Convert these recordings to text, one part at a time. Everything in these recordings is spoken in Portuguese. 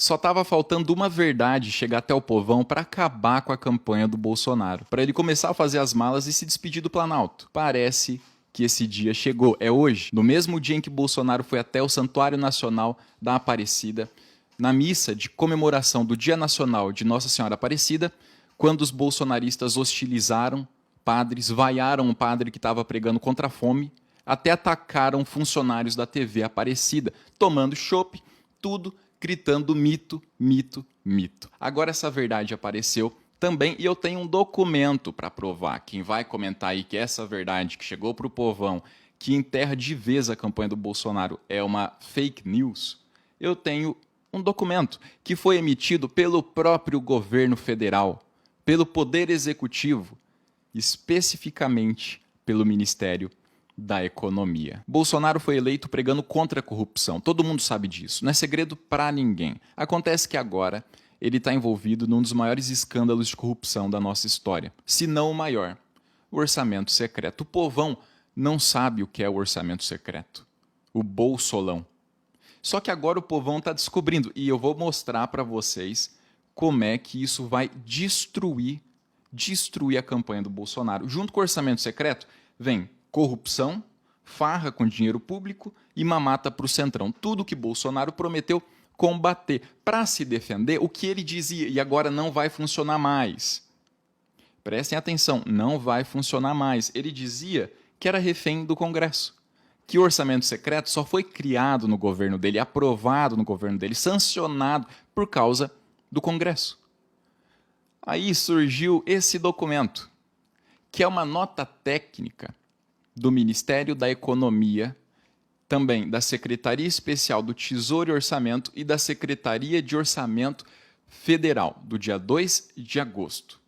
Só estava faltando uma verdade chegar até o povão para acabar com a campanha do Bolsonaro, para ele começar a fazer as malas e se despedir do Planalto. Parece que esse dia chegou, é hoje, no mesmo dia em que Bolsonaro foi até o Santuário Nacional da Aparecida, na missa de comemoração do Dia Nacional de Nossa Senhora Aparecida, quando os bolsonaristas hostilizaram padres, vaiaram um padre que estava pregando contra a fome, até atacaram funcionários da TV Aparecida, tomando chopp, tudo gritando mito, mito, mito. Agora essa verdade apareceu também e eu tenho um documento para provar. Quem vai comentar aí que essa verdade que chegou para o povão, que enterra de vez a campanha do Bolsonaro, é uma fake news, eu tenho um documento que foi emitido pelo próprio governo federal, pelo Poder Executivo, especificamente pelo Ministério da Economia. Bolsonaro foi eleito pregando contra a corrupção. Todo mundo sabe disso. Não é segredo para ninguém. Acontece que agora ele está envolvido num dos maiores escândalos de corrupção da nossa história, se não o maior. O orçamento secreto. O povão não sabe o que é o orçamento secreto. O bolsolão. Só que agora o povão está descobrindo. E eu vou mostrar para vocês como é que isso vai destruir a campanha do Bolsonaro. Junto com o orçamento secreto, vem corrupção, farra com dinheiro público e mamata para o Centrão. Tudo que Bolsonaro prometeu combater. Para se defender, o que ele dizia, e agora não vai funcionar mais. Prestem atenção, não vai funcionar mais. Ele dizia que era refém do Congresso, que o orçamento secreto só foi criado no governo dele, aprovado no governo dele, sancionado por causa do Congresso. Aí surgiu esse documento, que é uma nota técnica do Ministério da Economia, também da Secretaria Especial do Tesouro e Orçamento e da Secretaria de Orçamento Federal, do dia 2 de agosto.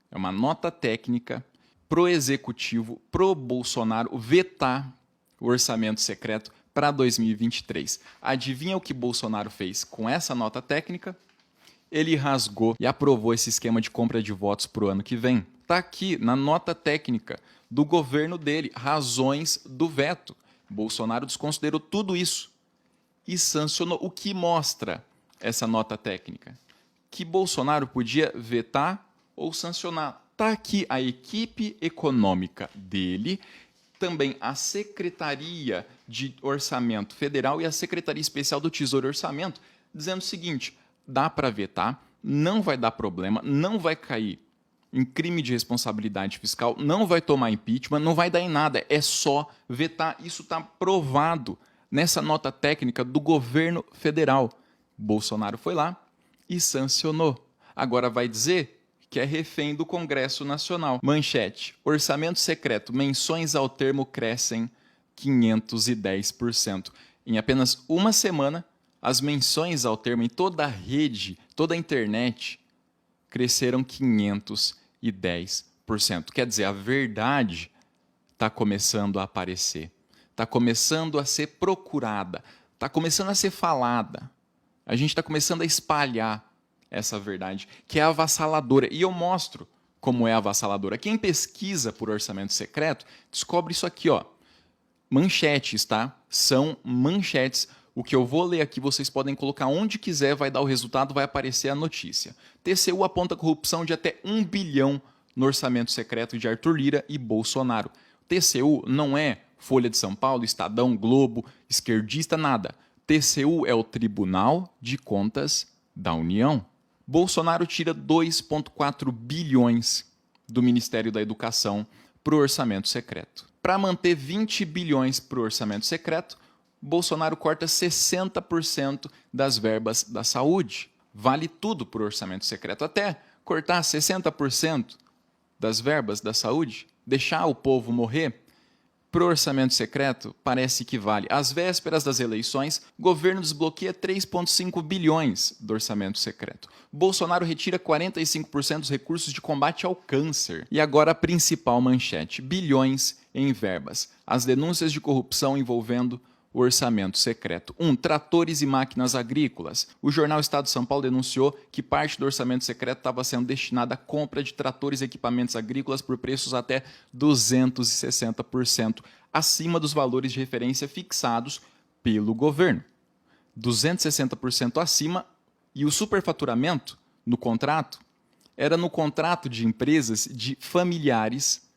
É uma nota técnica pro Executivo, pro Bolsonaro vetar o orçamento secreto para 2023. Adivinha o que Bolsonaro fez com essa nota técnica? Ele rasgou e aprovou esse esquema de compra de votos para o ano que vem. Está aqui na nota técnica do governo dele, razões do veto. Bolsonaro desconsiderou tudo isso e sancionou. O que mostra essa nota técnica? Que Bolsonaro podia vetar ou sancionar. Está aqui a equipe econômica dele, também a Secretaria de Orçamento Federal e a Secretaria Especial do Tesouro e Orçamento, dizendo o seguinte: dá para vetar, não vai dar problema, não vai cair em crime de responsabilidade fiscal, não vai tomar impeachment, não vai dar em nada, é só vetar. Isso está provado nessa nota técnica do governo federal. Bolsonaro foi lá e sancionou. Agora vai dizer que é refém do Congresso Nacional. Manchete: orçamento secreto, menções ao termo crescem 510%. Em apenas uma semana, as menções ao termo em toda a rede, toda a internet, cresceram 510%. Quer dizer, a verdade está começando a aparecer, está começando a ser procurada, está começando a ser falada. A gente está começando a espalhar essa verdade, que é avassaladora. E eu mostro como é avassaladora. Quem pesquisa por orçamento secreto descobre isso aqui, ó. Manchetes, tá? São manchetes. O que eu vou ler aqui, vocês podem colocar onde quiser, vai dar o resultado, vai aparecer a notícia. TCU aponta corrupção de até 1 bilhão no orçamento secreto de Arthur Lira e Bolsonaro. TCU não é Folha de São Paulo, Estadão, Globo, esquerdista, nada. TCU é o Tribunal de Contas da União. Bolsonaro tira 2,4 bilhões do Ministério da Educação para o orçamento secreto. Para manter 20 bilhões para o orçamento secreto, Bolsonaro corta 60% das verbas da saúde. Vale tudo para o orçamento secreto, até cortar 60% das verbas da saúde, deixar o povo morrer. Para o orçamento secreto, parece que vale. Às vésperas das eleições, o governo desbloqueia 3,5 bilhões do orçamento secreto. Bolsonaro retira 45% dos recursos de combate ao câncer. E agora a principal manchete: bilhões em verbas. As denúncias de corrupção envolvendo o orçamento secreto. 1. Tratores e máquinas agrícolas. O jornal Estado de São Paulo denunciou que parte do orçamento secreto estava sendo destinada à compra de tratores e equipamentos agrícolas por preços até 260% acima dos valores de referência fixados pelo governo. 260% acima E o superfaturamento no contrato era no contrato de empresas de familiares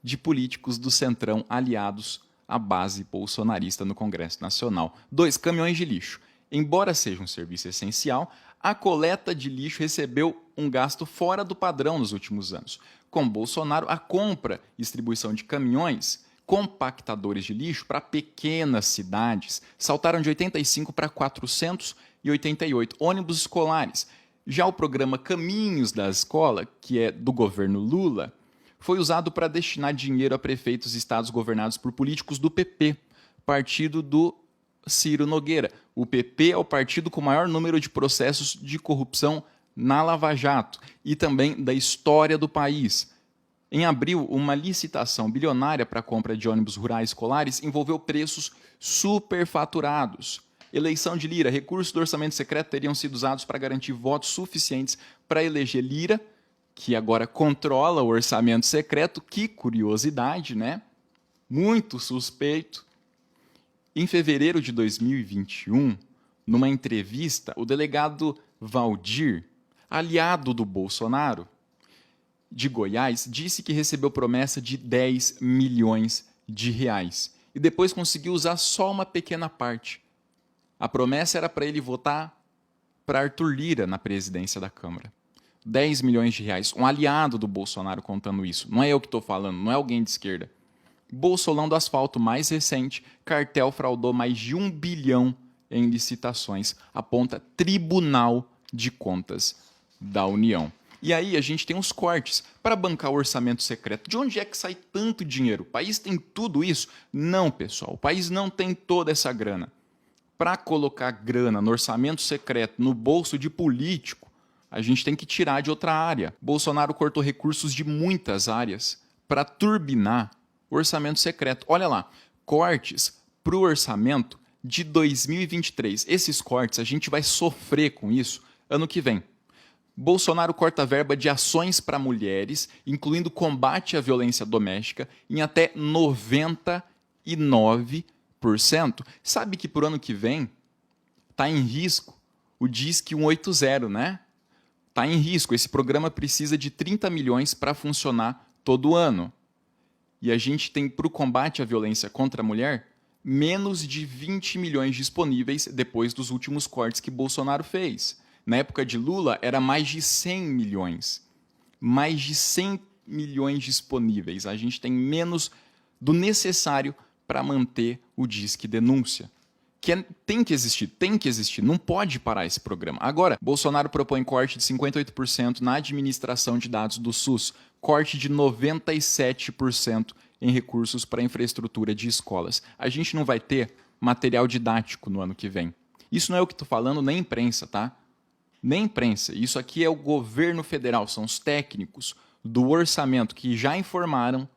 de políticos do Centrão aliados à base bolsonarista no Congresso Nacional. 2. Caminhões de lixo. Embora seja um serviço essencial, a coleta de lixo recebeu um gasto fora do padrão nos últimos anos. Com Bolsonaro, a compra e distribuição de caminhões compactadores de lixo para pequenas cidades saltaram de 85 para 488 ônibus escolares. Já o programa Caminhos da Escola, que é do governo Lula, foi usado para destinar dinheiro a prefeitos e estados governados por políticos do PP, partido do Ciro Nogueira. O PP é o partido com o maior número de processos de corrupção na Lava Jato e também da história do país. Em abril, uma licitação bilionária para a compra de ônibus rurais escolares envolveu preços superfaturados. Eleição de Lira, recursos do orçamento secreto teriam sido usados para garantir votos suficientes para eleger Lira, que agora controla o orçamento secreto. Que curiosidade, né? Muito suspeito. Em fevereiro de 2021, numa entrevista, o delegado Valdir, aliado do Bolsonaro, de Goiás, disse que recebeu promessa de 10 milhões de reais e depois conseguiu usar só uma pequena parte. A promessa era para ele votar para Arthur Lira na presidência da Câmara. 10 milhões de reais. Um aliado do Bolsonaro contando isso. Não é eu que estou falando, não é alguém de esquerda. Bolsolão do asfalto mais recente, cartel fraudou mais de 1 bilhão em licitações, aponta Tribunal de Contas da União. E aí a gente tem uns cortes para bancar o orçamento secreto. De onde é que sai tanto dinheiro? O país tem tudo isso? Não, pessoal, o país não tem toda essa grana. Para colocar grana no orçamento secreto, no bolso de político, a gente tem que tirar de outra área. Bolsonaro cortou recursos de muitas áreas para turbinar o orçamento secreto. Olha lá, cortes para o orçamento de 2023. Esses cortes, a gente vai sofrer com isso ano que vem. Bolsonaro corta verba de ações para mulheres, incluindo combate à violência doméstica, em até 99%. Sabe que por ano que vem está em risco o Disque 180, né? Está em risco. Esse programa precisa de 30 milhões para funcionar todo ano. E a gente tem, para o combate à violência contra a mulher, menos de 20 milhões disponíveis depois dos últimos cortes que Bolsonaro fez. Na época de Lula, era mais de 100 milhões. Mais de 100 milhões disponíveis. A gente tem menos do necessário para manter o Disque Denúncia. Tem que existir, não pode parar esse programa. Agora, Bolsonaro propõe corte de 58% na administração de dados do SUS, corte de 97% em recursos para infraestrutura de escolas. A gente não vai ter material didático no ano que vem. Isso não é o que estou falando, nem imprensa, tá? Nem imprensa. Isso aqui é o governo federal, são os técnicos do orçamento que já informaram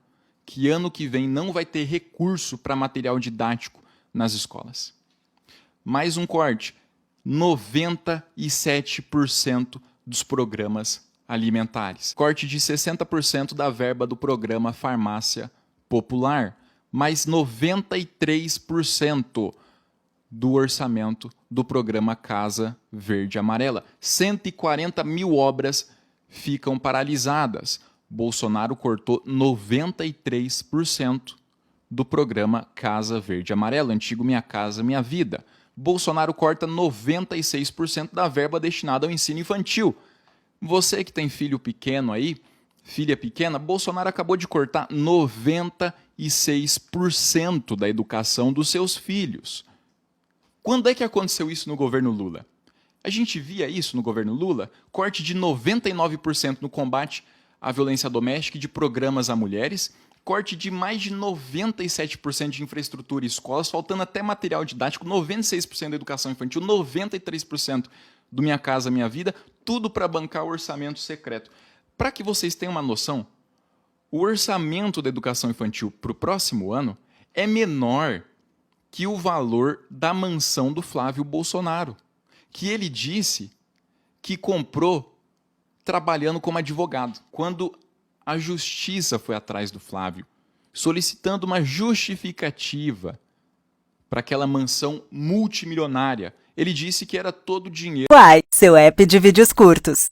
que ano que vem não vai ter recurso para material didático nas escolas. Mais um corte, 97% dos programas alimentares. Corte de 60% da verba do programa Farmácia Popular, mais 93% do orçamento do programa Casa Verde e Amarela. 140 mil obras ficam paralisadas. Bolsonaro cortou 93% do programa Casa Verde e Amarela, antigo Minha Casa Minha Vida. Bolsonaro corta 96% da verba destinada ao ensino infantil. Você que tem filho pequeno aí, filha pequena, Bolsonaro acabou de cortar 96% da educação dos seus filhos. Quando é que aconteceu isso no governo Lula? A gente via isso no governo Lula, corte de 99% no combate à violência doméstica e de programas a mulheres, corte de mais de 97% de infraestrutura e escolas, faltando até material didático, 96% da educação infantil, 93% do Minha Casa Minha Vida, tudo para bancar o orçamento secreto. Para que vocês tenham uma noção, o orçamento da educação infantil para o próximo ano é menor que o valor da mansão do Flávio Bolsonaro, que ele disse que comprou trabalhando como advogado, quando a justiça foi atrás do Flávio, solicitando uma justificativa para aquela mansão multimilionária Ele disse que era todo o dinheiro Uai, seu app de vídeos curtos.